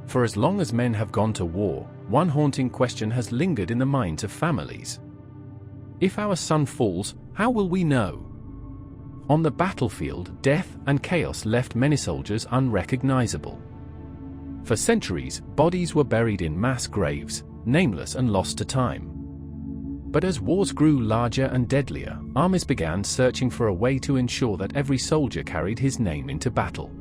For as long as men have gone to war, one haunting question has lingered in the minds of families. If our son falls, how will we know? On the battlefield, death and chaos left many soldiers unrecognizable. For centuries, bodies were buried in mass graves, nameless and lost to time. But as wars grew larger and deadlier, armies began searching for a way to ensure that every soldier carried his name into battle.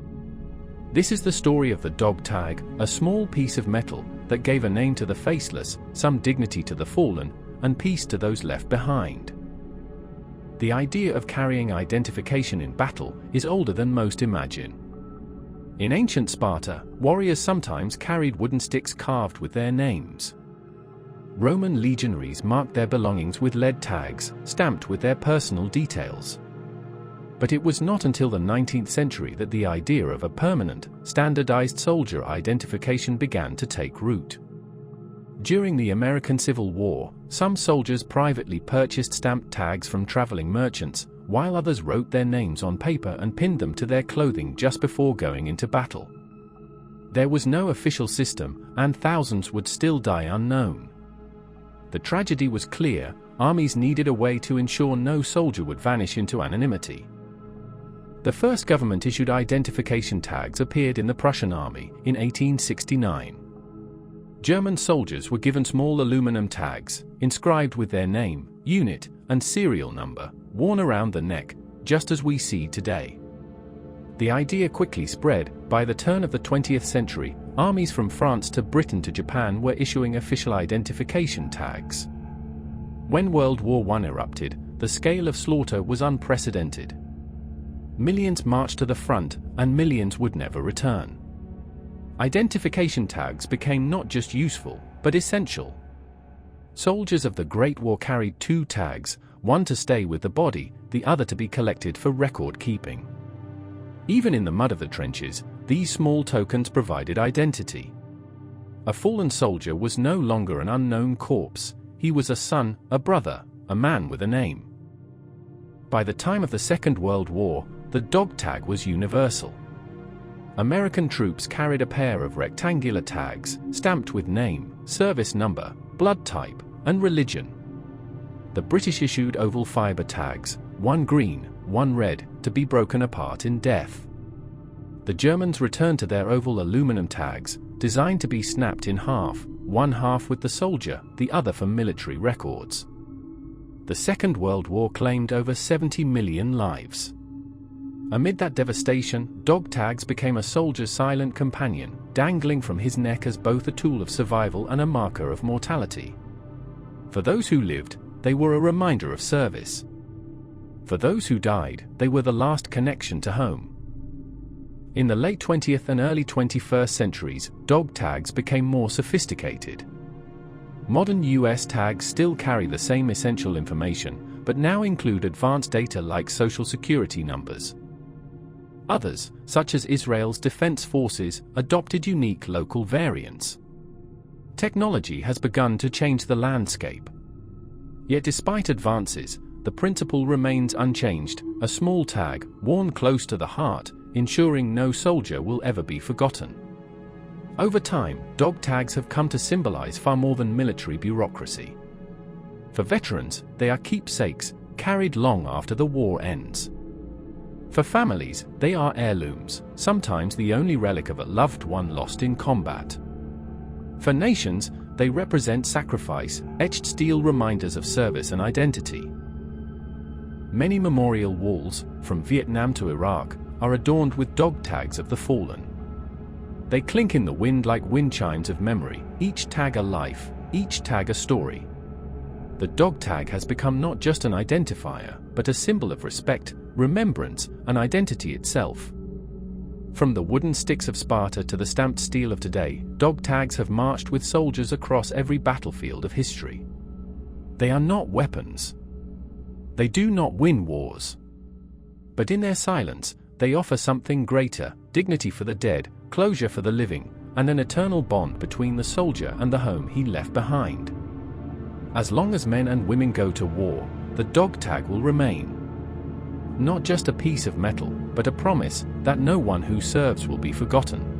This is the story of the dog tag, a small piece of metal that gave a name to the faceless, some dignity to the fallen, and peace to those left behind. The idea of carrying identification in battle is older than most imagine. In ancient Sparta, warriors sometimes carried wooden sticks carved with their names. Roman legionaries marked their belongings with lead tags, stamped with their personal details. But it was not until the 19th century that the idea of a permanent, standardized soldier identification began to take root. During the American Civil War, some soldiers privately purchased stamped tags from traveling merchants, while others wrote their names on paper and pinned them to their clothing just before going into battle. There was no official system, and thousands would still die unknown. The tragedy was clear: armies needed a way to ensure no soldier would vanish into anonymity. The first government-issued identification tags appeared in the Prussian army in 1869. German soldiers were given small aluminum tags, inscribed with their name, unit, and serial number, worn around the neck, just as we see today. The idea quickly spread. By the turn of the 20th century, armies from France to Britain to Japan were issuing official identification tags. When World War I erupted, the scale of slaughter was unprecedented. Millions marched to the front, and millions would never return. Identification tags became not just useful, but essential. Soldiers of the Great War carried two tags, one to stay with the body, the other to be collected for record keeping. Even in the mud of the trenches, these small tokens provided identity. A fallen soldier was no longer an unknown corpse; he was a son, a brother, a man with a name. By the time of the Second World War, the dog tag was universal. American troops carried a pair of rectangular tags, stamped with name, service number, blood type, and religion. The British issued oval fiber tags, one green, one red, to be broken apart in death. The Germans returned to their oval aluminum tags, designed to be snapped in half, one half with the soldier, the other for military records. The Second World War claimed over 70 million lives. Amid that devastation, dog tags became a soldier's silent companion, dangling from his neck as both a tool of survival and a marker of mortality. For those who lived, they were a reminder of service. For those who died, they were the last connection to home. In the late 20th and early 21st centuries, dog tags became more sophisticated. Modern US tags still carry the same essential information, but now include advanced data like social security numbers. Others, such as Israel's defense forces, adopted unique local variants. Technology has begun to change the landscape. Yet despite advances, the principle remains unchanged: a small tag, worn close to the heart, ensuring no soldier will ever be forgotten. Over time, dog tags have come to symbolize far more than military bureaucracy. For veterans, they are keepsakes, carried long after the war ends. For families, they are heirlooms, sometimes the only relic of a loved one lost in combat. For nations, they represent sacrifice, etched steel reminders of service and identity. Many memorial walls, from Vietnam to Iraq, are adorned with dog tags of the fallen. They clink in the wind like wind chimes of memory, each tag a life, each tag a story. The dog tag has become not just an identifier, but a symbol of respect, remembrance, and identity itself. From the wooden sticks of Sparta to the stamped steel of today, dog tags have marched with soldiers across every battlefield of history. They are not weapons. They do not win wars. But in their silence, they offer something greater: dignity for the dead, closure for the living, and an eternal bond between the soldier and the home he left behind. As long as men and women go to war, the dog tag will remain. Not just a piece of metal, but a promise that no one who serves will be forgotten.